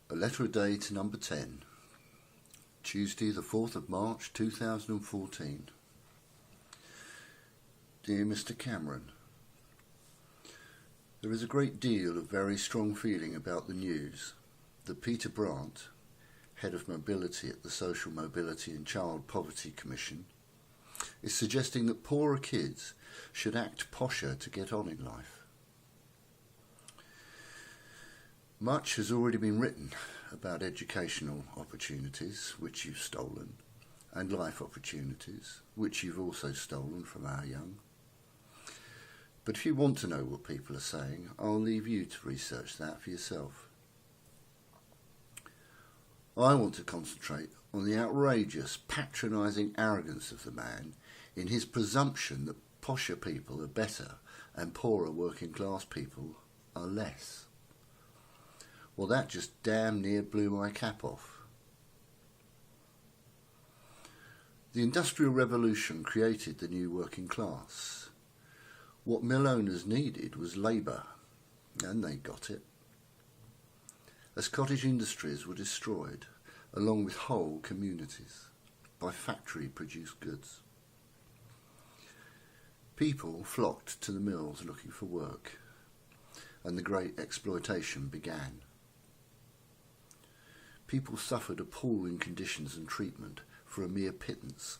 A letter a day to number 10, Tuesday the 4th of March 2014. Dear Mr. Cameron, there is a great deal of very strong feeling about the news that Peter Brandt, Head of Mobility at the Social Mobility and Child Poverty Commission, is suggesting that poorer kids should act posher to get on in life. Much has already been written about educational opportunities, which you've stolen, and life opportunities, which you've also stolen from our young. But if you want to know what people are saying, I'll leave you to research that for yourself. I want to concentrate on the outrageous, patronising arrogance of the man in his presumption that posher people are better and poorer working class people are less. Well, that just damn near blew my cap off. The Industrial Revolution created the new working class. What mill owners needed was labour, and they got it. As cottage industries were destroyed, along with whole communities, by factory-produced goods. People flocked to the mills looking for work, and the great exploitation began. People suffered appalling conditions and treatment for a mere pittance,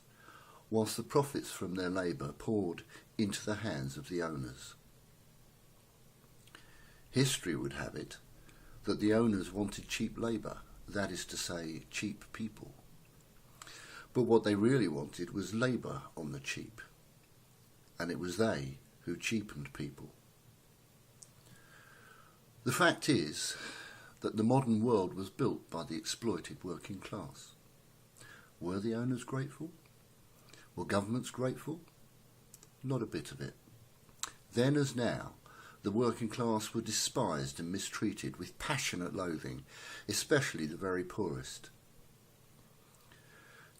whilst the profits from their labour poured into the hands of the owners. History would have it that the owners wanted cheap labour, that is to say, cheap people. But what they really wanted was labour on the cheap, and it was they who cheapened people. The fact is that the modern world was built by the exploited working class. Were the owners grateful? Were governments grateful? Not a bit of it. Then as now, the working class were despised and mistreated with passionate loathing, especially the very poorest.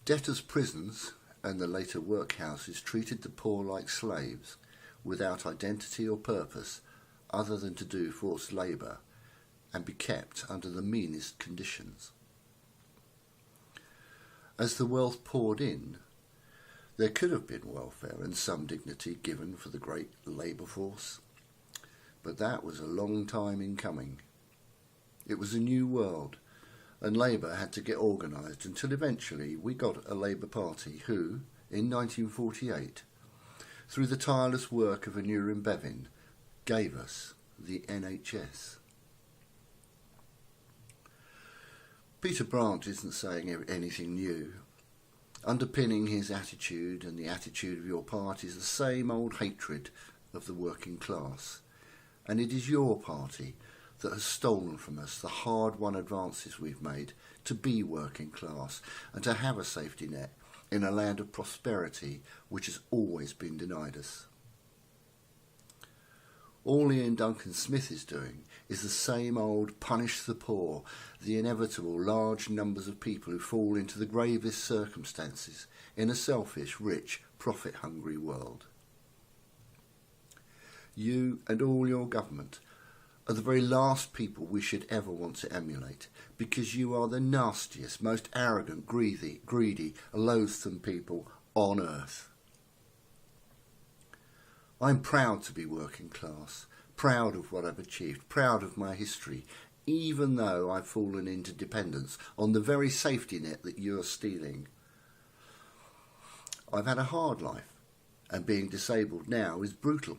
Debtors' prisons and the later workhouses treated the poor like slaves, without identity or purpose other than to do forced labour and be kept under the meanest conditions. As the wealth poured in, there could have been welfare and some dignity given for the great labour force, but that was a long time in coming. It was a new world, and Labour had to get organised until eventually we got a Labour Party who, in 1948, through the tireless work of Aneurin Bevan, gave us the NHS. Peter Brandt isn't saying anything new. Underpinning his attitude and the attitude of your party is the same old hatred of the working class. And it is your party that has stolen from us the hard-won advances we've made to be working class and to have a safety net in a land of prosperity which has always been denied us. All Ian Duncan Smith is doing is the same old punish the poor, the inevitable large numbers of people who fall into the gravest circumstances in a selfish, rich, profit-hungry world. You and all your government are the very last people we should ever want to emulate, because you are the nastiest, most arrogant, greedy, loathsome people on earth. I'm proud to be working class, proud of what I've achieved, proud of my history, even though I've fallen into dependence on the very safety net that you're stealing. I've had a hard life, and being disabled now is brutal,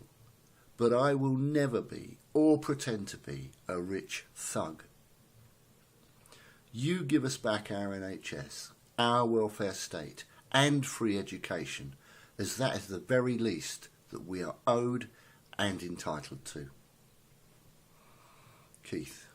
but I will never be, or pretend to be, a rich thug. You give us back our NHS, our welfare state, and free education, as that is the very least that we are owed and entitled to. Keith.